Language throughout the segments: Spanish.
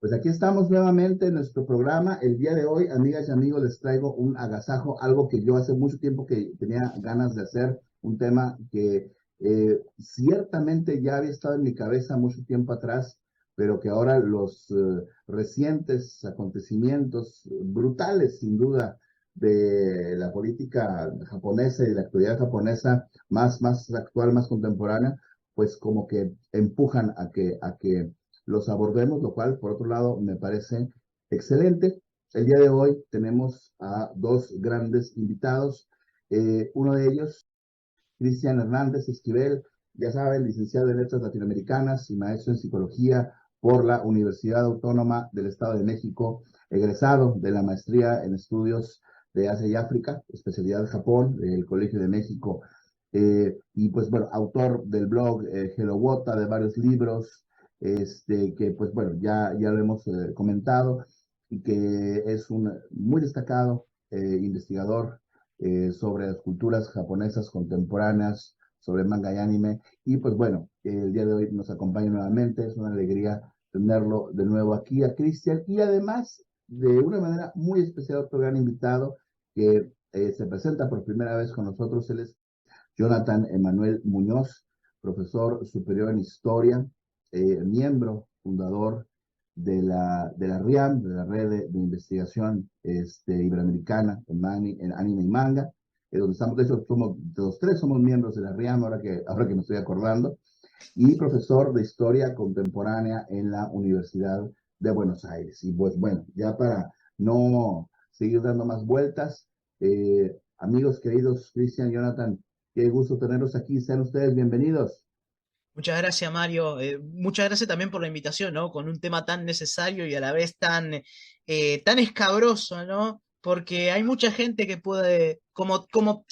Pues aquí estamos nuevamente en nuestro programa. El día de hoy, amigas y amigos, les traigo un agasajo, algo que yo hace mucho tiempo que tenía ganas de hacer, un tema que ciertamente ya había estado en mi cabeza mucho tiempo atrás, pero que ahora los recientes acontecimientos brutales, sin duda, de la política japonesa y de la actualidad japonesa más actual, más contemporánea, pues como que empujan a que los abordemos, lo cual, por otro lado, me parece excelente. El día de hoy tenemos a dos grandes invitados. Uno de ellos, Cristian Hernández Esquivel, ya saben, licenciado en Letras Latinoamericanas y maestro en Psicología por la Universidad Autónoma del Estado de México, egresado de la maestría en Estudios de Asia y África, especialidad Japón, del Colegio de México, y pues bueno, autor del blog Hello Wota, de varios libros, que pues bueno, ya lo hemos comentado, y que es un muy destacado investigador sobre las culturas japonesas contemporáneas, sobre manga y anime. Y pues bueno, el día de hoy nos acompaña nuevamente, es una alegría tenerlo de nuevo aquí a Cristian y además de una manera muy especial otro gran invitado que se presenta por primera vez con nosotros, él es Jonathan Emanuel Muñoz, profesor superior en historia, miembro fundador de la RIAM, de la Red de Investigación Iberoamericana en anime y manga, donde estamos, de hecho, los tres somos miembros de la RIAM, ahora que me estoy acordando, y profesor de historia contemporánea en la Universidad de Buenos Aires. Y pues bueno, ya para no seguir dando más vueltas, amigos queridos, Cristian, Jonathan, qué gusto tenerlos aquí, sean ustedes bienvenidos. Muchas gracias, Mario. Muchas gracias también por la invitación, ¿no? Con un tema tan necesario y a la vez tan escabroso, ¿no? Porque hay mucha gente que puede, como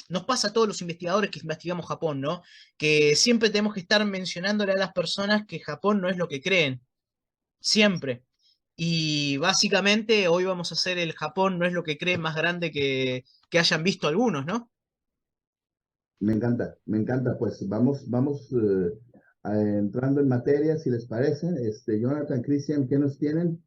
nos pasa a todos los investigadores que investigamos Japón, ¿no? Que siempre tenemos que estar mencionándole a las personas que Japón no es lo que creen, siempre. Y básicamente hoy vamos a hacer el Japón no es lo que creen más grande que hayan visto algunos, ¿no? Me encanta, pues vamos entrando en materia, si les parece. Jonathan, Cristian, ¿qué nos tienen?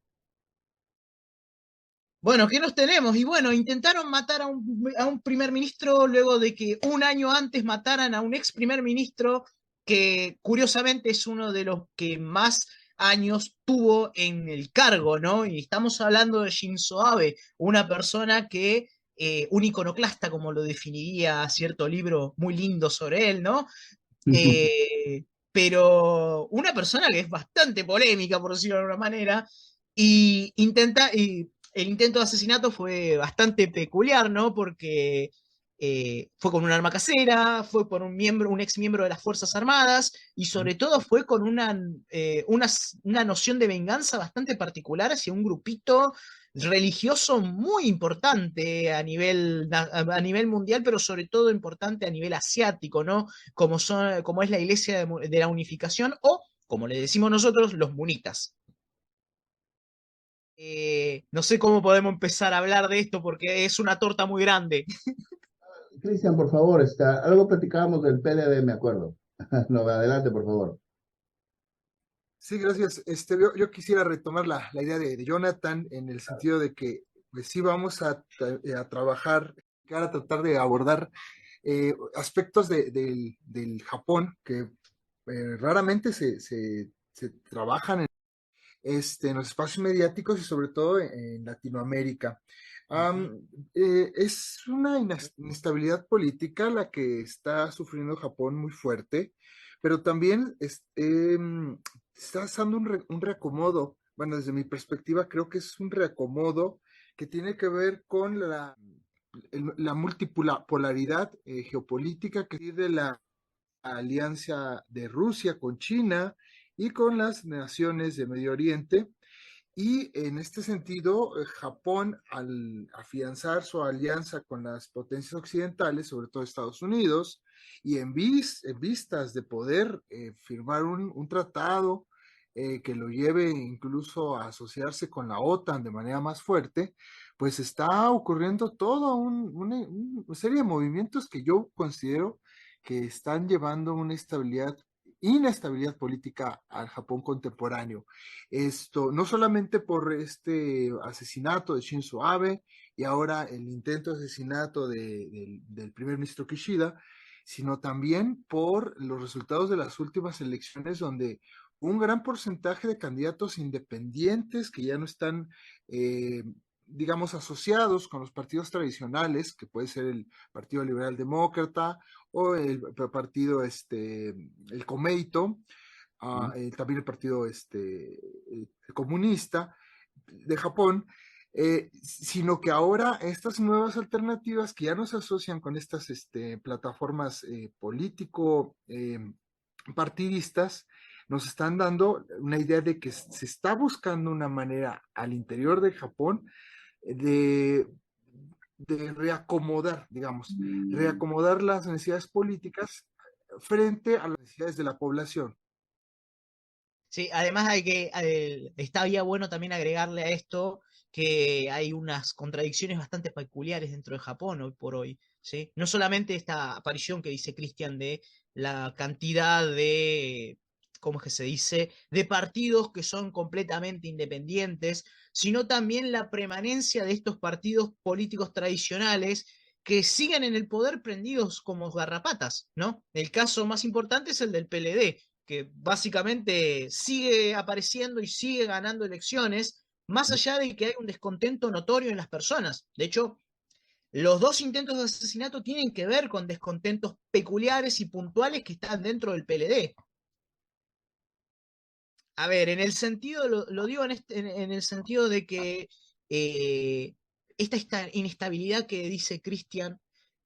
Bueno, ¿qué nos tenemos? Y bueno, intentaron matar a un primer ministro luego de que un año antes mataran a un ex primer ministro que curiosamente es uno de los que más años tuvo en el cargo, ¿no? Y estamos hablando de Shinzo Abe, una persona que, un iconoclasta, como lo definiría cierto libro muy lindo sobre él, ¿no? Pero una persona que es bastante polémica, por decirlo de alguna manera, y el intento de asesinato fue bastante peculiar, ¿no? Porque fue con un arma casera, fue por un ex miembro de las Fuerzas Armadas, y sobre todo fue con una noción de venganza bastante particular hacia un grupito religioso muy importante a nivel mundial, pero sobre todo importante a nivel asiático, ¿no? Como es la Iglesia de la Unificación o, como le decimos nosotros, los munitas. No sé cómo podemos empezar a hablar de esto porque es una torta muy grande. Cristian, por favor, algo platicábamos del PLD, me acuerdo. No, adelante, por favor. Sí, gracias. Yo quisiera retomar la idea de Jonathan en el sentido de que, pues sí, vamos a trabajar, a tratar de abordar aspectos del Japón que raramente se trabajan en los espacios mediáticos y sobre todo en Latinoamérica. Es una inestabilidad política la que está sufriendo Japón muy fuerte, pero también está haciendo un reacomodo. Bueno, desde mi perspectiva creo que es un reacomodo que tiene que ver con la multipolaridad geopolítica que tiene la alianza de Rusia con China y con las naciones de Medio Oriente. Y en este sentido, Japón, al afianzar su alianza con las potencias occidentales, sobre todo Estados Unidos, y en vistas de poder firmar un tratado que lo lleve incluso a asociarse con la OTAN de manera más fuerte, pues está ocurriendo toda una serie de movimientos que yo considero que están llevando una estabilidad inestabilidad política al Japón contemporáneo. Esto, no solamente por este asesinato de Shinzo Abe y ahora el intento de asesinato del primer ministro Kishida, sino también por los resultados de las últimas elecciones donde un gran porcentaje de candidatos independientes que ya no están, digamos, asociados con los partidos tradicionales, que puede ser el Partido Liberal Demócrata o el partido, el Komeito, también el partido comunista de Japón, sino que ahora estas nuevas alternativas que ya no se asocian con estas plataformas político-partidistas, nos están dando una idea de que se está buscando una manera al interior de Japón de, de reacomodar, digamos, reacomodar las necesidades políticas frente a las necesidades de la población. Sí, además estaría bueno también agregarle a esto que hay unas contradicciones bastante peculiares dentro de Japón hoy por hoy, ¿sí? No solamente esta aparición que dice Cristian de la cantidad de, ¿cómo es que se dice?, de partidos que son completamente independientes, sino también la permanencia de estos partidos políticos tradicionales que siguen en el poder prendidos como garrapatas, ¿no? El caso más importante es el del PLD, que básicamente sigue apareciendo y sigue ganando elecciones, más allá de que hay un descontento notorio en las personas. De hecho, los dos intentos de asesinato tienen que ver con descontentos peculiares y puntuales que están dentro del PLD. A ver, en el sentido, lo digo en el sentido de que esta inestabilidad que dice Cristian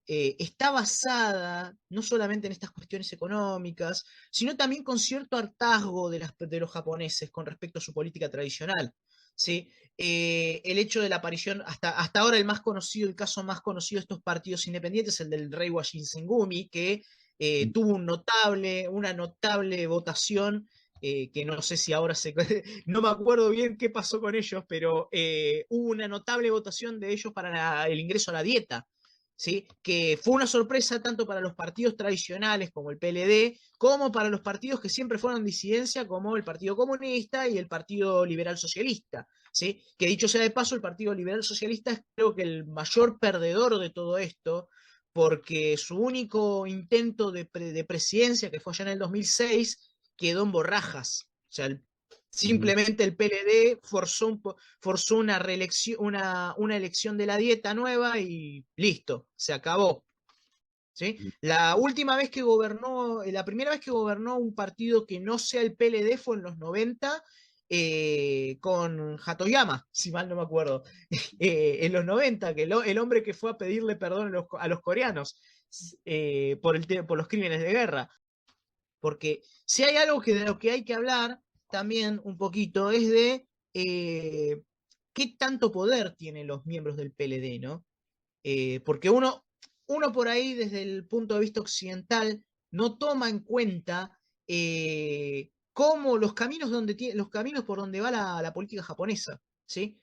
está basada no solamente en estas cuestiones económicas, sino también con cierto hartazgo de los japoneses con respecto a su política tradicional. ¿Sí? El hecho de la aparición, hasta ahora el caso más conocido de estos partidos independientes, el del Reiwa Shinsengumi, que tuvo una notable votación que no sé si ahora no me acuerdo bien qué pasó con ellos, pero hubo una notable votación de ellos para el ingreso a la dieta, ¿sí? Que fue una sorpresa tanto para los partidos tradicionales como el PLD, como para los partidos que siempre fueron disidencia, como el Partido Comunista y el Partido Liberal Socialista, ¿sí? Que dicho sea de paso, el Partido Liberal Socialista es creo que el mayor perdedor de todo esto, porque su único intento de presidencia, que fue allá en el 2006, quedó en borrajas. O sea, simplemente el PLD forzó una reelección, una elección de la dieta nueva y listo, se acabó. ¿Sí? La última vez que gobernó, la primera vez que gobernó un partido que no sea el PLD fue en los 90 con Hatoyama, si mal no me acuerdo. En los 90, que el hombre que fue a pedirle perdón a los coreanos por los crímenes de guerra. Porque si hay algo de lo que hay que hablar también un poquito es de qué tanto poder tienen los miembros del PLD, ¿no? Porque uno por ahí desde el punto de vista occidental no toma en cuenta cómo los caminos, los caminos por donde va la política japonesa, ¿sí?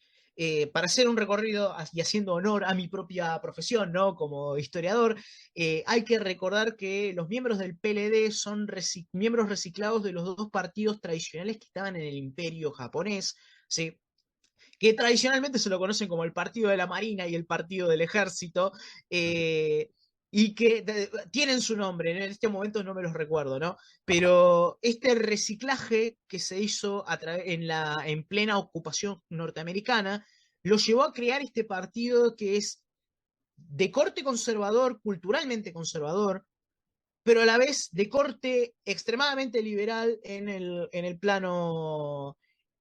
Para hacer un recorrido y haciendo honor a mi propia profesión, ¿no? Como historiador, hay que recordar que los miembros del PLD son miembros reciclados de los dos partidos tradicionales que estaban en el imperio japonés, ¿sí? Que tradicionalmente se lo conocen como el Partido de la Marina y el Partido del Ejército, y que tienen su nombre, en este momento no me los recuerdo, ¿no? Pero este reciclaje que se hizo en plena ocupación norteamericana, lo llevó a crear este partido que es de corte conservador, culturalmente conservador, pero a la vez de corte extremadamente liberal en el plano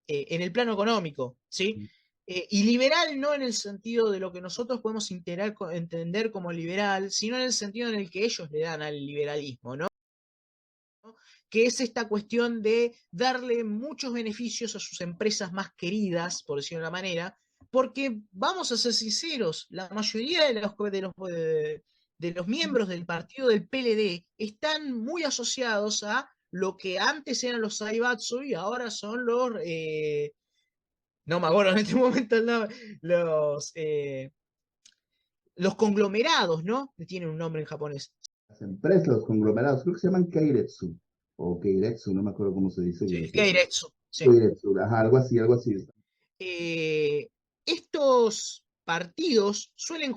económico, ¿sí? Y liberal no en el sentido de lo que nosotros podemos entender como liberal, sino en el sentido en el que ellos le dan al liberalismo, ¿no? Que es esta cuestión de darle muchos beneficios a sus empresas más queridas, por decirlo de una manera, porque vamos a ser sinceros, la mayoría de los miembros del partido del PLD están muy asociados a lo que antes eran los Zaibatsu y ahora son no me acuerdo en este momento los conglomerados, ¿no? Tienen un nombre en japonés. Las empresas, los conglomerados, creo que se llaman Keiretsu o Keiretsu, no me acuerdo cómo se dice. Sí, Keiretsu, sí. Keiretsu, ajá, algo así. Estos partidos suelen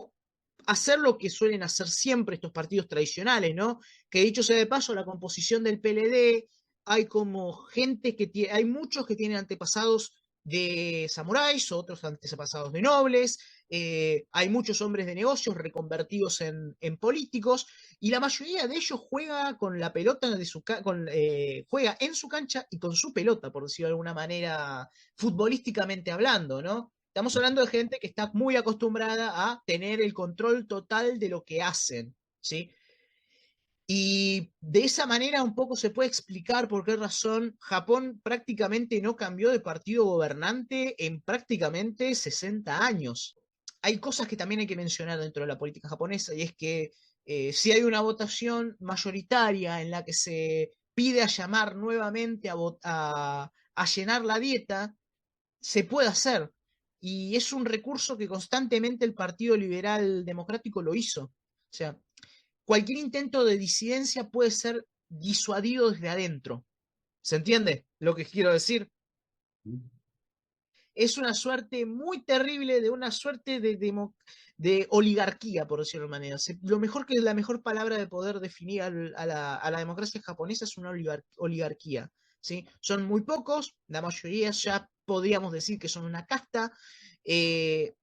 hacer lo que suelen hacer siempre estos partidos tradicionales, ¿no? Que dicho sea de paso, la composición del PLD, hay como gente que hay muchos que tienen antepasados de samuráis, otros antepasados de nobles, hay muchos hombres de negocios reconvertidos en políticos, y la mayoría de ellos juega con la pelota de juega en su cancha y con su pelota, por decirlo de alguna manera, futbolísticamente hablando, ¿no? Estamos hablando de gente que está muy acostumbrada a tener el control total de lo que hacen, ¿sí? Y de esa manera un poco se puede explicar por qué razón Japón prácticamente no cambió de partido gobernante en prácticamente 60 años. Hay cosas que también hay que mencionar dentro de la política japonesa, y es que si hay una votación mayoritaria en la que se pide a llamar nuevamente a llenar la dieta, se puede hacer. Y es un recurso que constantemente el Partido Liberal Democrático lo hizo. O sea, cualquier intento de disidencia puede ser disuadido desde adentro. ¿Se entiende lo que quiero decir? Es una suerte muy terrible de una suerte de oligarquía, por decirlo de manera. Lo mejor que la mejor palabra de poder definir a la democracia japonesa es una oligarquía. ¿Sí? Son muy pocos, la mayoría ya podríamos decir que son una casta, en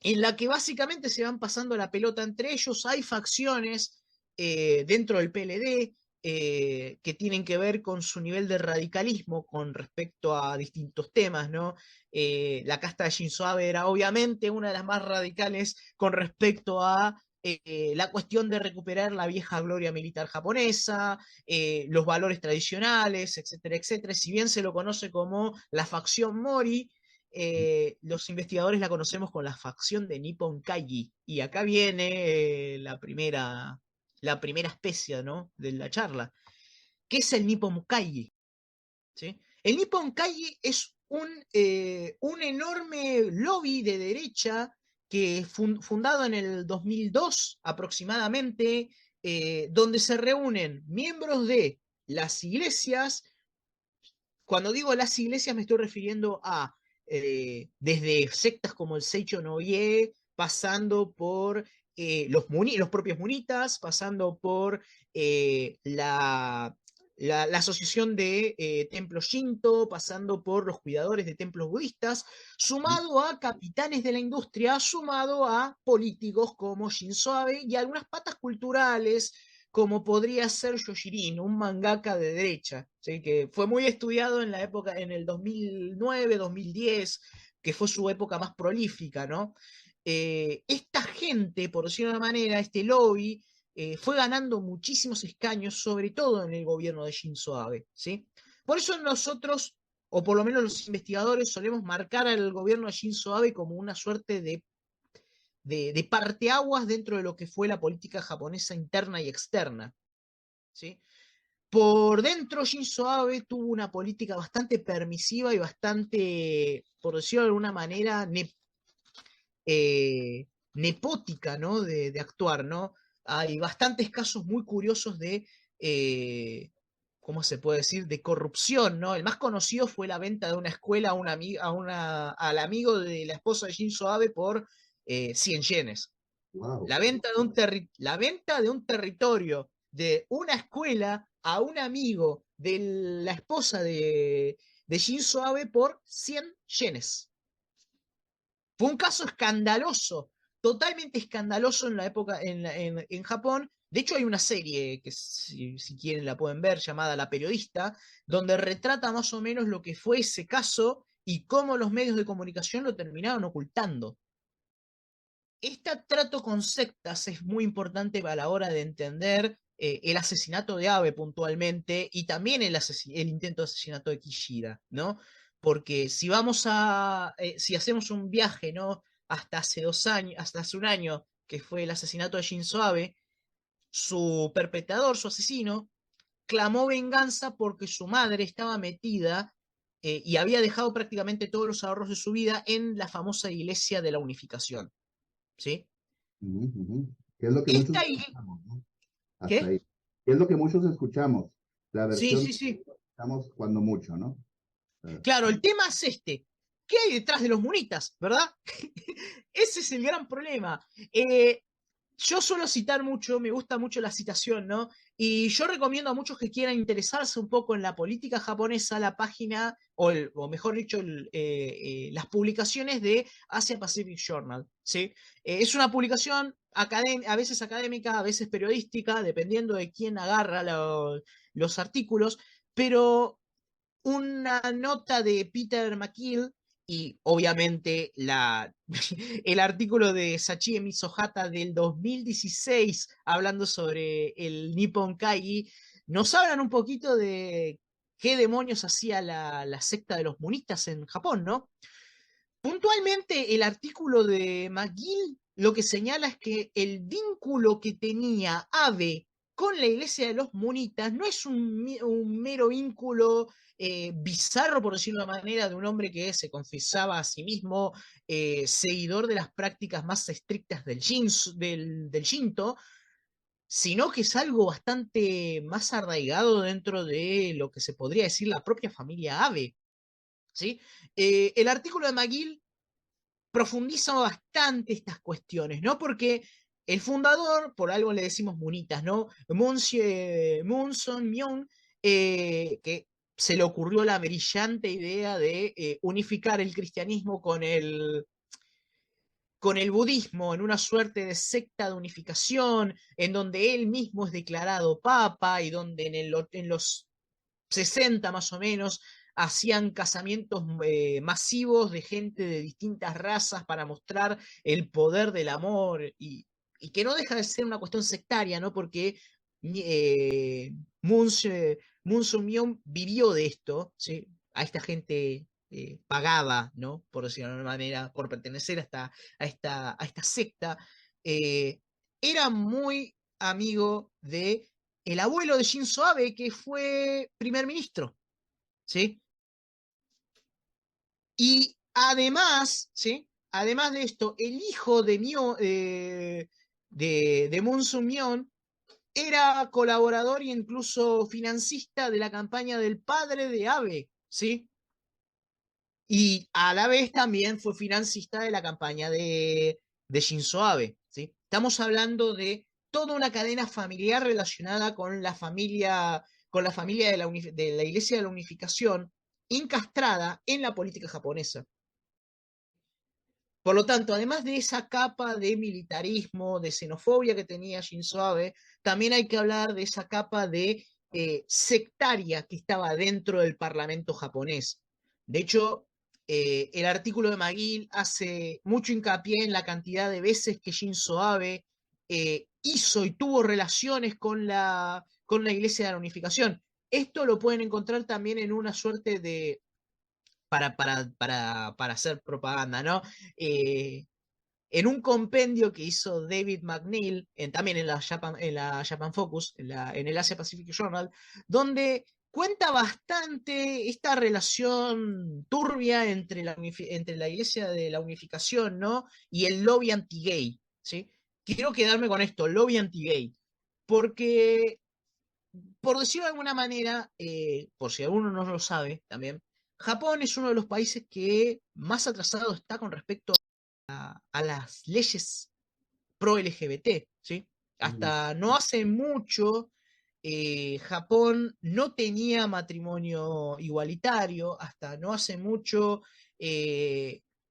la que básicamente se van pasando la pelota entre ellos. Hay facciones dentro del PLD que tienen que ver con su nivel de radicalismo con respecto a distintos temas, ¿no? La casta de Shinzo Abe era obviamente una de las más radicales con respecto a la cuestión de recuperar la vieja gloria militar japonesa, los valores tradicionales, etcétera, etcétera. Si bien se lo conoce como la facción Mori, los investigadores la conocemos con la facción de Nippon Kaigi. Y acá viene la primera especie, ¿no?, de la charla. ¿Qué es el Nippon Kaigi? ¿Sí? El Nippon Kaigi es un enorme lobby de derecha que fundado en el 2002 aproximadamente, donde se reúnen miembros de las iglesias. Cuando digo las iglesias me estoy refiriendo a desde sectas como el Seicho no Ie, pasando por los propios munitas, pasando por la asociación de templos Shinto, pasando por los cuidadores de templos budistas, sumado a capitanes de la industria, sumado a políticos como Shinzo Abe y algunas patas culturales como podría ser Yoshirin, un mangaka de derecha, ¿sí?, que fue muy estudiado en la época, en el 2009, 2010, que fue su época más prolífica, ¿no? Esta gente, por decirlo de una manera, este lobby, fue ganando muchísimos escaños, sobre todo en el gobierno de Shinzo Abe, ¿sí? Por eso nosotros, o por lo menos los investigadores, solemos marcar al gobierno de Shinzo Abe como una suerte de parteaguas dentro de lo que fue la política japonesa interna y externa, ¿sí? Por dentro, Shinzo Abe tuvo una política bastante permisiva y bastante, por decirlo de alguna manera, nepótica, ¿no?, de actuar, ¿no? Hay bastantes casos muy curiosos de, ¿cómo se puede decir?, de corrupción, ¿no? El más conocido fue la venta de una escuela al amigo de la esposa de Shinzo Abe por 100 yenes. Wow. La venta de un territorio de una escuela a un amigo de la esposa de Shinzo Abe por 100 yenes. Fue un caso escandaloso, totalmente escandaloso en la época en Japón. De hecho, hay una serie que si quieren la pueden ver, llamada La Periodista, donde retrata más o menos lo que fue ese caso y cómo los medios de comunicación lo terminaron ocultando. Este trato con sectas es muy importante a la hora de entender el asesinato de Abe puntualmente y también el intento de asesinato de Kishida, ¿no? Porque si hacemos un viaje, ¿no?, hasta hace 2 años, hasta hace un año, que fue el asesinato de Shinzo Abe, su perpetrador, su asesino, clamó venganza porque su madre estaba metida y había dejado prácticamente todos los ahorros de su vida en la famosa iglesia de la unificación, ¿sí? ¿Qué es lo que muchos Esta iglesia... escuchamos, ¿no? Hasta ¿Qué? ahí. ¿Qué es lo que muchos escuchamos? la Sí, versión sí, sí. estamos cuando mucho, ¿no? Claro, el tema es este. ¿Qué hay detrás de los munitas, verdad? Ese es el gran problema. Yo suelo citar mucho, me gusta mucho la citación, ¿no? Y yo recomiendo a muchos que quieran interesarse un poco en la política japonesa, la página, o mejor dicho, las publicaciones de Asia Pacific Journal, ¿sí? Es una publicación a veces académica, a veces periodística, dependiendo de quién agarra los artículos, pero una nota de Peter McKill y obviamente el artículo de Sachie Misohata del 2016 hablando sobre el Nippon Kaigi, nos hablan un poquito de qué demonios hacía la secta de los munistas en Japón, ¿no? Puntualmente, el artículo de McGill lo que señala es que el vínculo que tenía Abe con la iglesia de los munitas no es un mero vínculo bizarro, por decirlo de una manera, de un hombre que se confesaba a sí mismo seguidor de las prácticas más estrictas del Shinto, sino que es algo bastante más arraigado dentro de lo que se podría decir la propia familia Abe. ¿Sí? El artículo de McGill profundiza bastante estas cuestiones, ¿no? Porque el fundador, por algo le decimos munitas, ¿no? Munson Myung, que se le ocurrió la brillante idea de unificar el cristianismo con el budismo en una suerte de secta de unificación, en donde él mismo es declarado papa y donde en los 60 más o menos, hacían casamientos masivos de gente de distintas razas para mostrar el poder del amor y que no deja de ser una cuestión sectaria, ¿no? Porque Moon Sung-myung vivió de esto, ¿sí? A esta gente pagaba, ¿no? Por decirlo de una manera, por pertenecer a esta secta. Eh, Era muy amigo de el abuelo de Shinzo Abe, que fue primer ministro, ¿sí? Y además, ¿sí? Además de esto, el hijo de Moon Sung-myeon era colaborador e incluso financista de la campaña del padre de Abe, ¿sí? Y a la vez también fue financista de la campaña de Shinzo Abe, ¿sí? Estamos hablando de toda una cadena familiar relacionada con la familia de la Iglesia de la Unificación, encastrada en la política japonesa. Por lo tanto, además de esa capa de militarismo, de xenofobia que tenía Shinzo Abe, también hay que hablar de esa capa de sectaria que estaba dentro del parlamento japonés. De hecho, el artículo de McGill hace mucho hincapié en la cantidad de veces que Shinzo Abe hizo y tuvo relaciones con la Iglesia de la Unificación. Esto lo pueden encontrar también en una suerte de para hacer propaganda, ¿no? En un compendio que hizo David McNeil, también en la Japan Focus, en el Asia Pacific Journal, donde cuenta bastante esta relación turbia entre la Iglesia de la Unificación, ¿no? Y el lobby anti-gay, ¿sí? Quiero quedarme con esto, lobby anti-gay, porque, por decirlo de alguna manera, por si alguno no lo sabe también, Japón es uno de los países que más atrasado está con respecto a las leyes pro LGBT, ¿sí? Hasta no hace mucho, Japón no tenía matrimonio igualitario, hasta no hace mucho,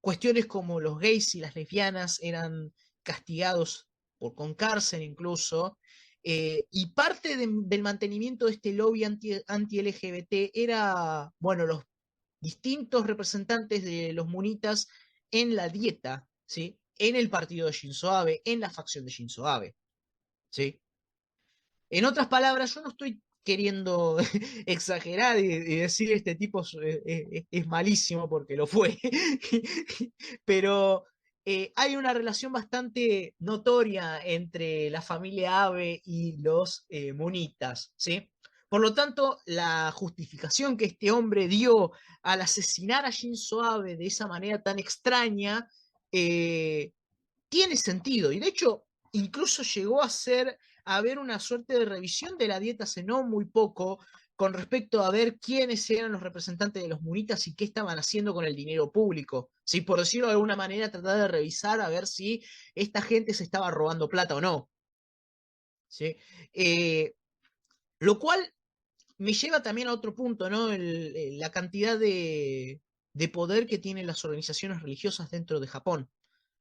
cuestiones como los gays y las lesbianas eran castigados con cárcel incluso, y parte del mantenimiento de este lobby anti-LGBT era, bueno, los distintos representantes de los munitas en la dieta, ¿sí? En el partido de Shinzo Abe, en la facción de Shinzo Abe, ¿sí? En otras palabras, yo no estoy queriendo exagerar y decir este tipo es malísimo porque lo fue, pero hay una relación bastante notoria entre la familia Abe y los munitas, ¿sí? Por lo tanto, la justificación que este hombre dio al asesinar a Shinzo Abe de esa manera tan extraña tiene sentido. Y de hecho, incluso llegó a ser a haber una suerte de revisión de la dieta hace no muy poco, con respecto a ver quiénes eran los representantes de los munitas y qué estaban haciendo con el dinero público. ¿Sí? Por decirlo de alguna manera, tratar de revisar a ver si esta gente se estaba robando plata o no. ¿Sí? Lo cual me lleva también a otro punto, ¿no? La cantidad de poder que tienen las organizaciones religiosas dentro de Japón.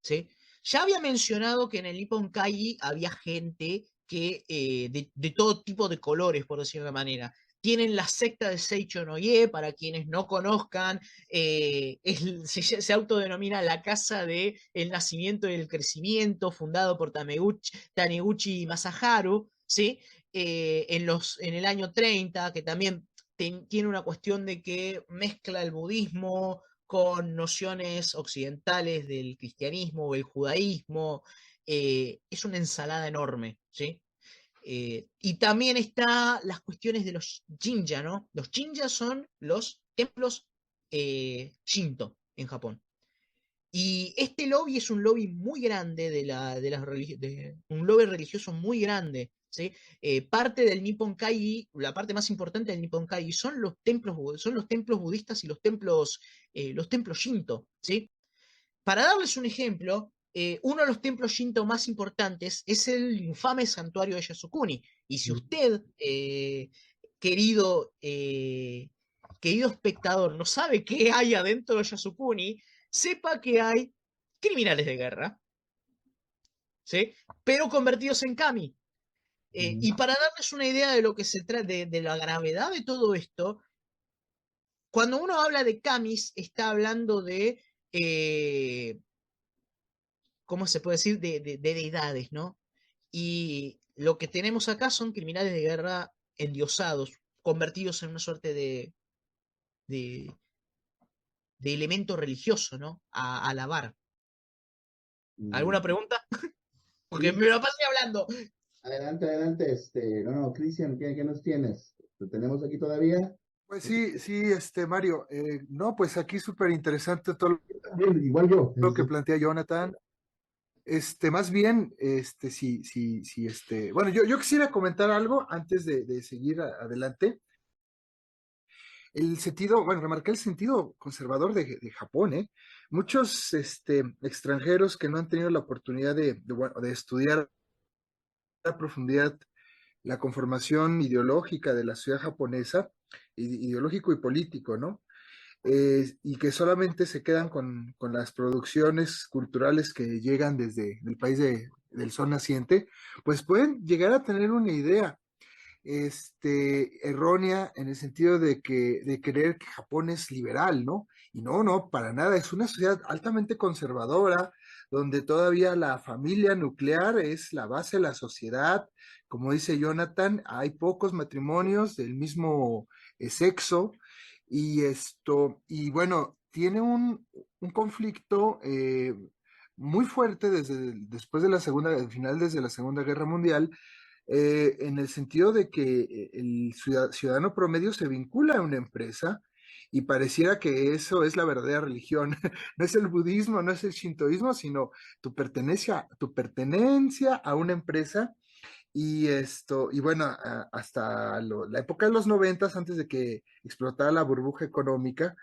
¿Sí? Ya había mencionado que en el Nippon Kai había gente que, de todo tipo de colores, por decirlo de una manera. Tienen la secta de Seicho no Ie, para quienes no conozcan, se autodenomina la casa del nacimiento y el crecimiento, fundado por Taniguchi Masaharu, ¿sí? En el año 30, que también tiene una cuestión de que mezcla el budismo con nociones occidentales del cristianismo o el judaísmo. Es una ensalada enorme, ¿sí? Y también está las cuestiones de los jinja, ¿no? Los jinja son los templos Shinto en Japón. Y este lobby es un lobby muy grande un lobby religioso muy grande. ¿Sí? Parte del Nippon Kai, la parte más importante del Nippon Kai son son los templos budistas y los templos Shinto. ¿Sí? Para darles un ejemplo, uno de los templos Shinto más importantes es el infame santuario de Yasukuni. Y si usted, querido, querido espectador, no sabe qué hay adentro de Yasukuni, sepa que hay criminales de guerra, ¿sí? Pero convertidos en kami. Y para darles una idea de lo que se trata, de la gravedad de todo esto, cuando uno habla de kamis, está hablando de, ¿cómo se puede decir? De deidades, ¿no? Y lo que tenemos acá son criminales de guerra endiosados, convertidos en una suerte de, de elemento religioso, ¿no? A alabar. Mm. ¿Alguna pregunta? Porque Sí, me la pasé hablando. adelante, adelante, Cristian, ¿qué nos tienes? ¿Lo tenemos aquí todavía? Pues sí, sí, Mario, no, pues aquí súper interesante todo También, igual yo. lo que plantea Jonathan. Más bien, sí, sí, sí, bueno, yo quisiera comentar algo antes de seguir adelante. El sentido, bueno, remarcar el sentido conservador de Japón, ¿eh? Muchos, extranjeros que no han tenido la oportunidad bueno, de estudiar a profundidad la conformación ideológica de la sociedad japonesa, ideológico y político, ¿no? Y que solamente se quedan con las producciones culturales que llegan desde el país del sol naciente, pues pueden llegar a tener una idea errónea en el sentido de creer que Japón es liberal, ¿no? Y no, no, para nada, es una sociedad altamente conservadora, donde todavía la familia nuclear es la base de la sociedad. Como dice Jonathan, hay pocos matrimonios del mismo sexo, y bueno, tiene un conflicto muy fuerte después de el final desde la Segunda Guerra Mundial, en el sentido de que el ciudadano promedio se vincula a una empresa y pareciera que eso es la verdadera religión. No es el budismo, no es el shintoísmo, sino tu pertenencia a una empresa. Y bueno, hasta la época de los 90, antes de que explotara la burbuja económica,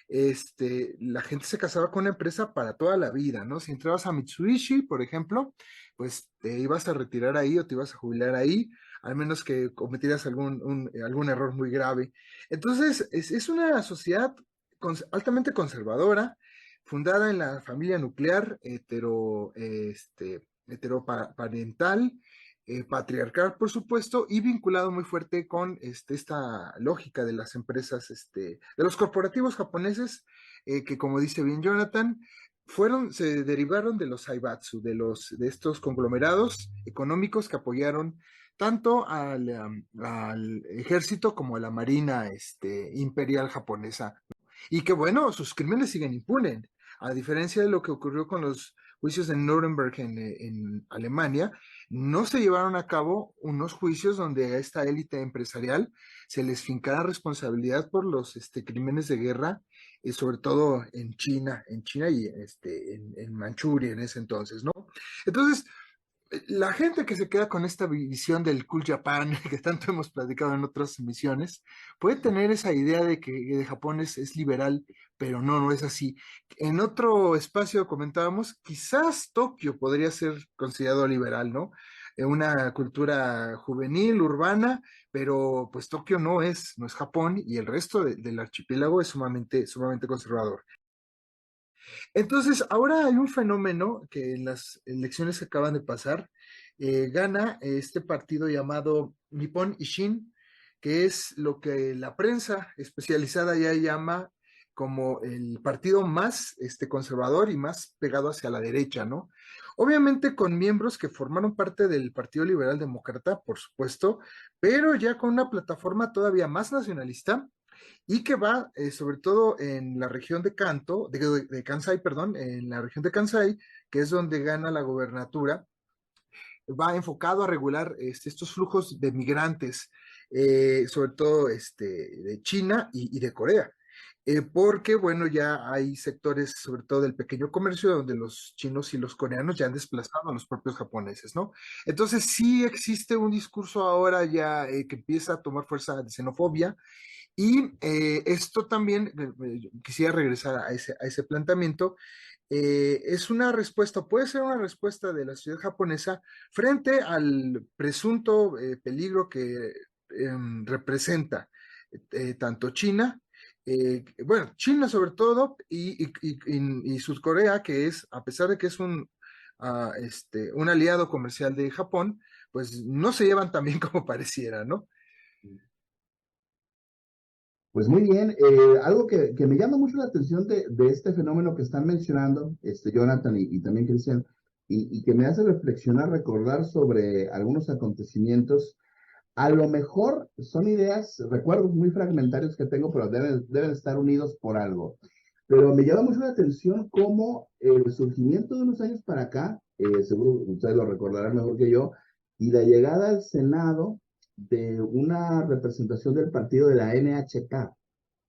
la gente se casaba con una empresa para toda la vida, ¿no? Si entrabas a Mitsubishi, por ejemplo, pues te ibas a retirar ahí o te ibas a jubilar ahí, al menos que cometieras algún error muy grave. Entonces, es una sociedad altamente conservadora, fundada en la familia nuclear, heteroparental, patriarcal, por supuesto, y vinculado muy fuerte con esta lógica de las empresas, de los corporativos japoneses, que como dice bien Jonathan, se derivaron de los Zaibatsu, de estos conglomerados económicos que apoyaron tanto al ejército como a la marina imperial japonesa. Y que bueno, sus crímenes siguen impunes, a diferencia de lo que ocurrió con los juicios de Nuremberg en Alemania. No se llevaron a cabo unos juicios donde a esta élite empresarial se les fincara responsabilidad por los crímenes de guerra, sobre todo en China y en Manchuria en ese entonces, ¿no? Entonces, la gente que se queda con esta visión del Cool Japan, que tanto hemos platicado en otras emisiones, puede tener esa idea de que de Japón es liberal, pero no, no es así. En otro espacio comentábamos, quizás Tokio podría ser considerado liberal, ¿no? Una cultura juvenil, urbana, pero pues Tokio no es Japón y el resto del archipiélago es sumamente conservador. Entonces, ahora hay un fenómeno que en las elecciones que acaban de pasar, gana este partido llamado Nippon Ishin, que es lo que la prensa especializada ya llama como el partido más conservador y más pegado hacia la derecha, ¿no? Obviamente con miembros que formaron parte del Partido Liberal Demócrata, por supuesto, pero ya con una plataforma todavía más nacionalista y que va sobre todo en la región de Kanto, de Kansai, perdón, en la región de Kansai, que es donde gana la gobernatura, va enfocado a regular estos flujos de migrantes, sobre todo de China y de Corea. Porque, bueno, ya hay sectores, sobre todo del pequeño comercio, donde los chinos y los coreanos ya han desplazado a los propios japoneses, ¿no? Entonces, sí existe un discurso ahora ya que empieza a tomar fuerza de xenofobia, y esto también, quisiera regresar a ese planteamiento, es una respuesta, puede ser una respuesta de la sociedad japonesa frente al presunto peligro que representa tanto China, bueno, China sobre todo, y Sudcorea, que es, a pesar de que es un aliado comercial de Japón, pues no se llevan tan bien como pareciera, ¿no? Pues muy bien, algo que me llama mucho la atención de este fenómeno que están mencionando, Jonathan y también Cristian, y que me hace reflexionar, recordar sobre algunos acontecimientos. A lo mejor son ideas, recuerdos muy fragmentarios que tengo, pero deben estar unidos por algo. Pero me llama mucho la atención cómo el surgimiento de unos años para acá, seguro ustedes lo recordarán mejor que yo, y la llegada al Senado de una representación del partido de la NHK,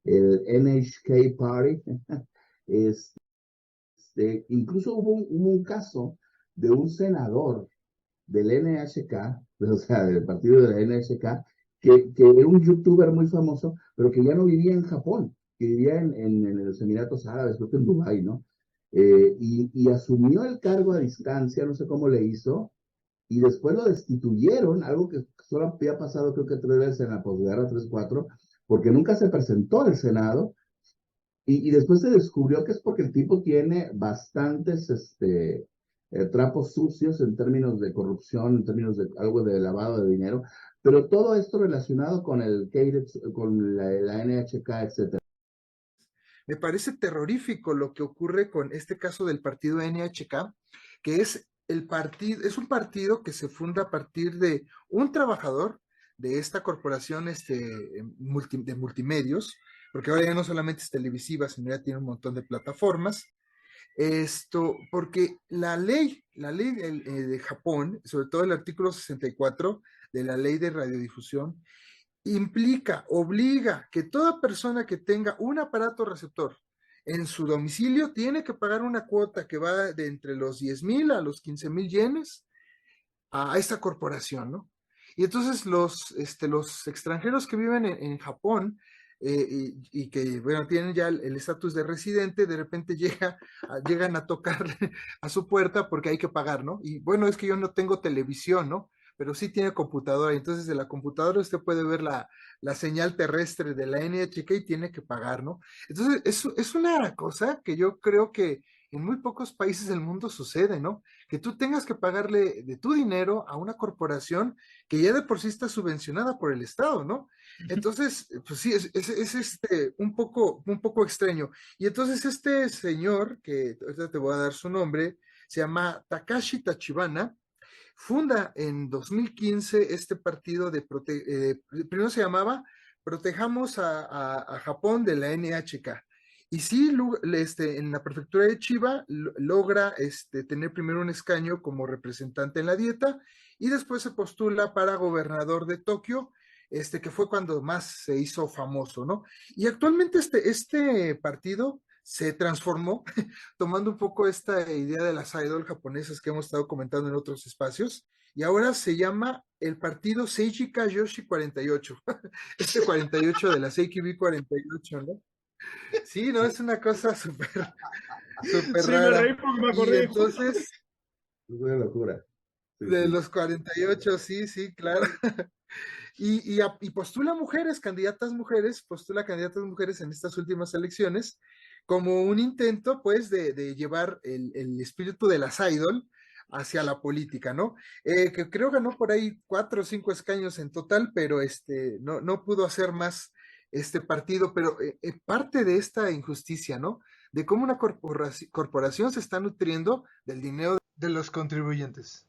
el NHK Party, incluso hubo un caso de un senador del NHK, o sea, del partido de la NHK, que era un youtuber muy famoso, pero que ya no vivía en Japón, que vivía en los Emiratos Árabes, creo que en Dubái, ¿no? Y asumió el cargo a distancia, no sé cómo le hizo, y después lo destituyeron, algo que solo había pasado creo que 3 veces en la posguerra, 3, 4, porque nunca se presentó al Senado, y después se descubrió que es porque el tipo tiene bastantes trapos sucios en términos de corrupción, en términos de algo de lavado de dinero, pero todo esto relacionado con con la NHK, etcétera. Me parece terrorífico lo que ocurre con este caso del partido NHK, que es un partido que se funda a partir de un trabajador de esta corporación de multimedios, porque ahora ya no solamente es televisiva, sino ya tiene un montón de plataformas. Porque la ley de Japón, sobre todo el artículo 64 de la ley de radiodifusión, obliga que toda persona que tenga un aparato receptor en su domicilio tiene que pagar una cuota que va de entre los 10,000 a los 15,000 yenes a esta corporación, ¿no? Y entonces los extranjeros que viven en Japón y que, bueno, tienen ya el estatus de residente, de repente llegan a tocar a su puerta porque hay que pagar, ¿no? Y bueno, es que yo no tengo televisión, ¿no? Pero sí tiene computadora, y entonces de la computadora usted puede ver la señal terrestre de la NHK y tiene que pagar, ¿no? Entonces, es una cosa que yo creo que en muy pocos países del mundo sucede, ¿no? Que tú tengas que pagarle de tu dinero a una corporación que ya de por sí está subvencionada por el Estado, ¿no? Entonces, pues sí, es un poco extraño. Y entonces este señor, que ahorita te voy a dar su nombre, se llama Takashi Tachibana, funda en 2015 este partido primero se llamaba Protejamos a Japón de la NHK. Y sí, en la prefectura de Chiba logra tener primero un escaño como representante en la dieta y después se postula para gobernador de Tokio, que fue cuando más se hizo famoso, ¿no? Y actualmente este partido se transformó, tomando un poco esta idea de las idol japonesas que hemos estado comentando en otros espacios, y ahora se llama el partido Seijika Yoshi 48, este 48 de la Seikibi 48, ¿no? Sí, no, es una cosa súper Sí, me reí rara. porque me Y acordé de justo. entonces, Es una locura. Sí, de sí. los 48, sí, sí, claro. Y postula mujeres, postula candidatas mujeres en estas últimas elecciones, como un intento, pues, de llevar el espíritu de las idol hacia la política, ¿no? Que creo ganó por ahí 4 o 5 escaños en total, pero no pudo hacer más este partido, pero parte de esta injusticia, ¿no? De cómo una corporación se está nutriendo del dinero de los contribuyentes.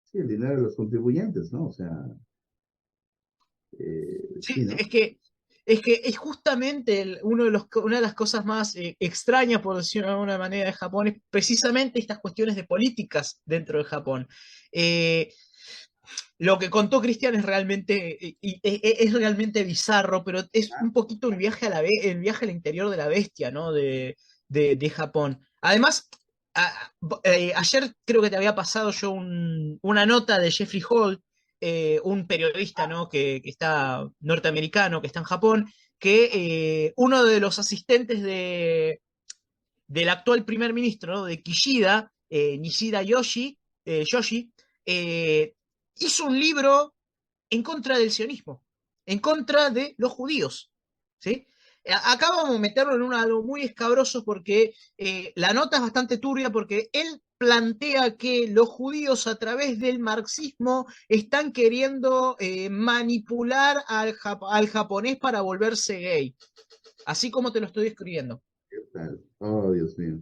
Sí, el dinero de los contribuyentes, ¿no? O sea, Sí, sí, ¿no? es que es justamente una de las cosas más extrañas, por decirlo de alguna manera, de Japón, es precisamente estas cuestiones de políticas dentro de Japón. Eh, lo que contó Cristian es realmente bizarro, pero es un poquito el viaje al interior de la bestia, ¿no? De Japón. Además, ayer creo que te había pasado yo una nota de Jeffrey Hall, un periodista, ¿no? que está norteamericano, que está en Japón, que uno de los asistentes del actual primer ministro, ¿no? de Kishida, Nishida Yoshi, eh, hizo un libro en contra del sionismo, en contra de los judíos. ¿Sí? Acá vamos a meterlo en algo muy escabroso porque la nota es bastante turbia porque él plantea que los judíos a través del marxismo están queriendo manipular al japonés para volverse gay, así como te lo estoy describiendo. ¿Qué tal? Oh, Dios mío.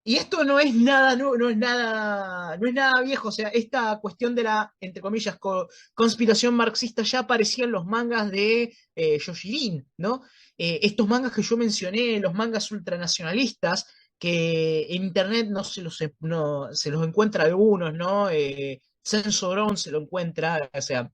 Y esto no es nada, no es nada viejo. O sea, esta cuestión de la, entre comillas, conspiración marxista ya aparecía en los mangas de Yoshirin, ¿no? Estos mangas que yo mencioné, los mangas ultranacionalistas, que en internet no se los encuentra algunos, ¿no? Censorón se lo encuentra, o sea,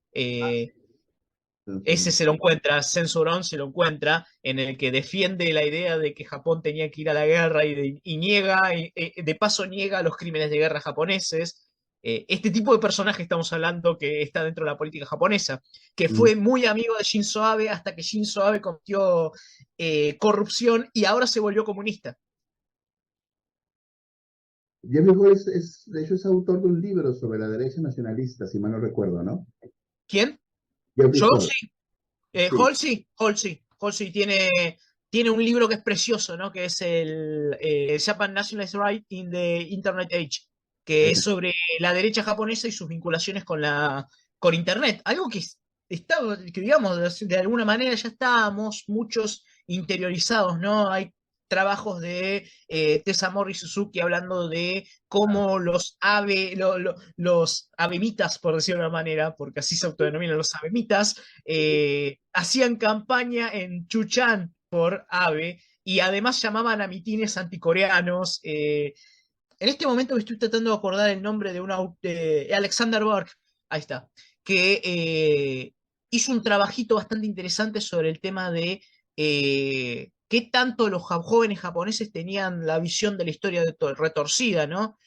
ese se lo encuentra, Censurón se lo encuentra, en el que defiende la idea de que Japón tenía que ir a la guerra y niega, de paso niega los crímenes de guerra japoneses. Este tipo de personaje estamos hablando que está dentro de la política japonesa, que Mm. fue muy amigo de Shinzo Abe hasta que Shinzo Abe cometió corrupción y ahora se volvió comunista. Jeffrey Hall de hecho, es autor de un libro sobre la derecha nacionalista, si mal no recuerdo, ¿no? ¿Quién? Jeffrey Yo Hall, sí. sí. Halsey tiene un libro que es precioso, ¿no? Que es el Japan Nationalist Right in the Internet Age, que es sobre la derecha japonesa y sus vinculaciones con Internet. Algo que digamos, de alguna manera ya estábamos muchos interiorizados, ¿no? Hay trabajos de Tessa Mori Suzuki hablando de cómo los abemitas, por decirlo de una manera, porque así se autodenominan los abemitas, hacían campaña en Chuchan por Abe y además llamaban a mitines anticoreanos. En este momento me estoy tratando de acordar el nombre de Alexander Burke, ahí está, que hizo un trabajito bastante interesante sobre el tema de qué tanto los jóvenes japoneses tenían la visión de la historia retorcida, ¿no?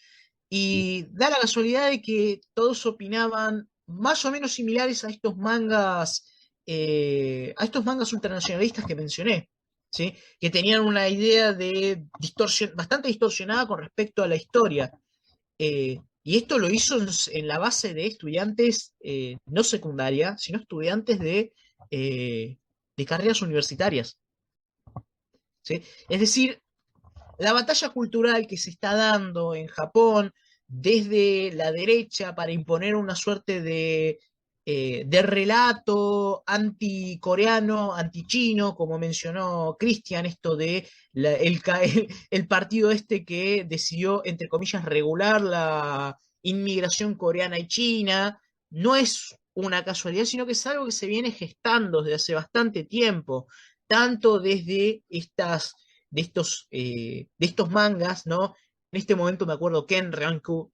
Y da la casualidad de que todos opinaban más o menos similares a estos mangas ultranacionalistas que mencioné, ¿sí? Que tenían una idea bastante distorsionada con respecto a la historia. Y esto lo hizo en la base de estudiantes, no secundaria, sino estudiantes de carreras universitarias, ¿sí? Es decir, la batalla cultural que se está dando en Japón desde la derecha para imponer una suerte de relato anticoreano, antichino, como mencionó Cristian, esto de el partido este que decidió, entre comillas, regular la inmigración coreana y china, no es una casualidad, sino que es algo que se viene gestando desde hace bastante tiempo, tanto desde de estos mangas, ¿no? En este momento me acuerdo Ken Ryaku,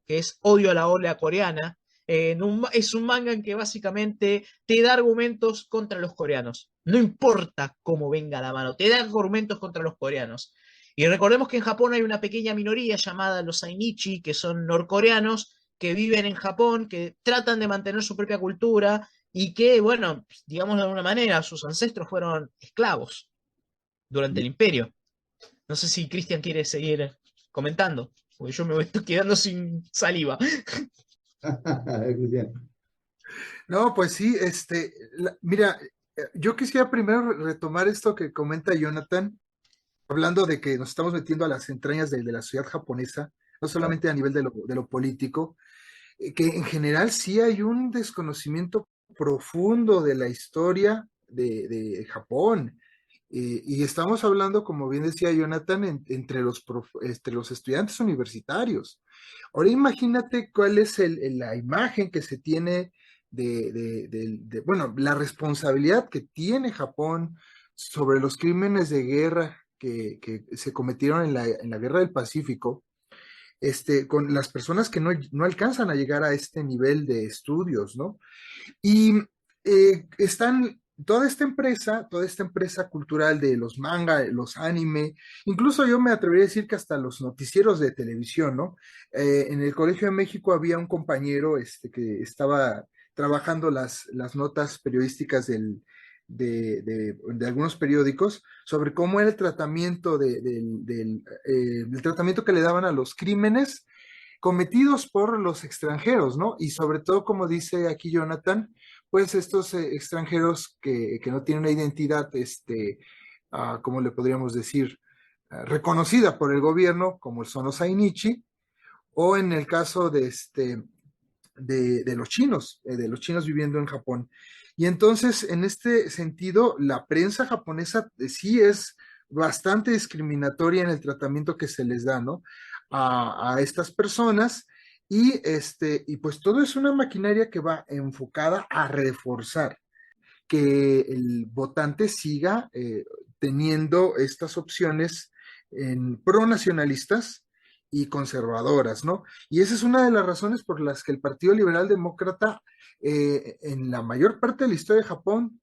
que es Odio a la ola coreana, Es un manga en que básicamente te da argumentos contra los coreanos. No importa cómo venga la mano, te da argumentos contra los coreanos. Y recordemos que en Japón hay una pequeña minoría llamada los Ainichi, que son norcoreanos, que viven en Japón, que tratan de mantener su propia cultura y que, bueno, digamos de alguna manera, sus ancestros fueron esclavos durante el imperio. No sé si Cristian quiere seguir comentando, porque yo me estoy quedando sin saliva. Cristian. No, pues sí, mira, yo quisiera primero retomar esto que comenta Jonathan, hablando de que nos estamos metiendo a las entrañas de la sociedad japonesa, no solamente a nivel de lo político, que en general sí hay un desconocimiento profundo de la historia de Japón. Y estamos hablando, como bien decía Jonathan, entre los estudiantes universitarios. Ahora imagínate cuál es la imagen que se tiene bueno, la responsabilidad que tiene Japón sobre los crímenes de guerra que se cometieron en la Guerra del Pacífico, con las personas que no alcanzan a llegar a este nivel de estudios, ¿no? Y están toda esta empresa cultural de los manga, los anime, incluso yo me atrevería a decir que hasta los noticieros de televisión, ¿no? En el Colegio de México había un compañero que estaba trabajando las notas periodísticas de algunos periódicos sobre cómo era el tratamiento el tratamiento que le daban a los crímenes cometidos por los extranjeros, ¿no? Y sobre todo, como dice aquí Jonathan, pues estos extranjeros que no tienen una identidad, ¿cómo le podríamos decir? Reconocida por el gobierno, como son los Ainichi, o en el caso de los chinos viviendo en Japón. Y entonces, en este sentido, la prensa japonesa sí es bastante discriminatoria en el tratamiento que se les da, ¿no? A estas personas. Y pues todo es una maquinaria que va enfocada a reforzar que el votante siga teniendo estas opciones pronacionalistas y conservadoras, ¿no? Y esa es una de las razones por las que el Partido Liberal Demócrata, en la mayor parte de la historia de Japón,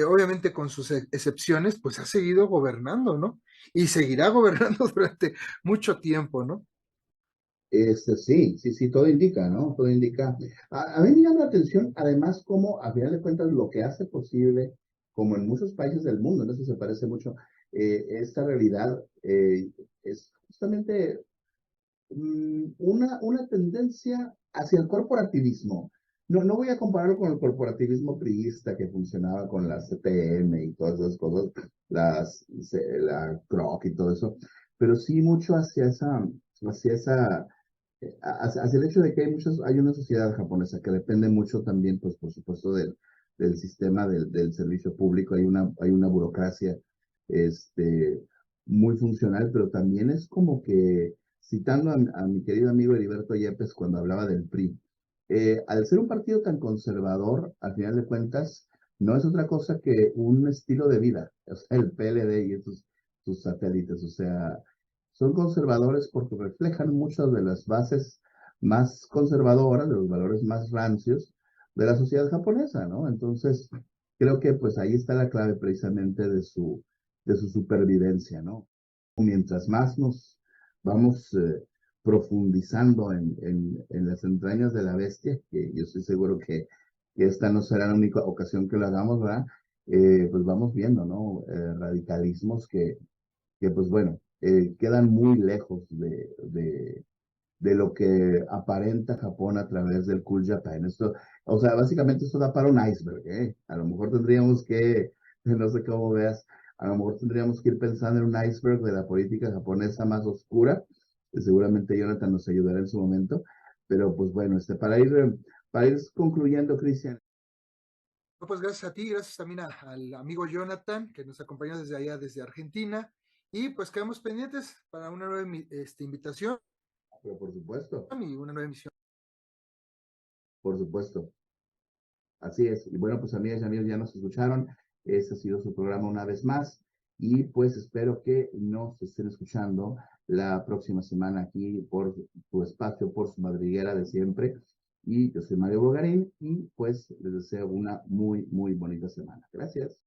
obviamente con sus excepciones, pues ha seguido gobernando, ¿no? Y seguirá gobernando durante mucho tiempo, ¿no? Sí, todo indica, ¿no? Todo indica. A mí me llama la atención, además, cómo a final de cuentas lo que hace posible, como en muchos países del mundo, en eso se parece mucho, esta realidad es justamente una tendencia hacia el corporativismo. No voy a compararlo con el corporativismo priista que funcionaba con la CTM y todas esas cosas, la Kroc y todo eso, pero sí mucho hacia esa hacia el hecho de que hay una sociedad japonesa que depende mucho también, pues por supuesto, del sistema del servicio público, hay una burocracia este, muy funcional, pero también es como que, citando a mi querido amigo Heriberto Yepes cuando hablaba del PRI, al ser un partido tan conservador, al final de cuentas, no es otra cosa que un estilo de vida, o sea, el PLD y sus satélites, o sea, son conservadores porque reflejan muchas de las bases más conservadoras, de los valores más rancios de la sociedad japonesa, ¿no? Entonces, creo que pues ahí está la clave precisamente de su supervivencia, ¿no? Mientras más nos vamos profundizando en las entrañas de la bestia, que yo estoy seguro que esta no será la única ocasión que lo hagamos, ¿verdad? Pues vamos viendo, ¿no? Radicalismos que pues bueno, quedan muy lejos de lo que aparenta Japón a través del Cool Japan. Esto, o sea, básicamente esto da para un iceberg, ¿eh? A lo mejor tendríamos que, no sé cómo veas, a lo mejor tendríamos que ir pensando en un iceberg de la política japonesa más oscura, que seguramente Jonathan nos ayudará en su momento, pero pues bueno, para ir concluyendo, Cristian. No, pues gracias a ti, gracias también al amigo Jonathan, que nos acompañó desde allá, desde Argentina. Y pues quedamos pendientes para una nueva invitación Pero por supuesto, y una nueva emisión. por supuesto. Así es. Y bueno, pues amigas y amigos, ya nos escucharon. Este ha sido su programa una vez más. Y pues espero que nos estén escuchando la próxima semana aquí por su espacio, por su madriguera de siempre. Y yo soy Mario Bogarín y pues les deseo una muy, muy bonita semana. Gracias.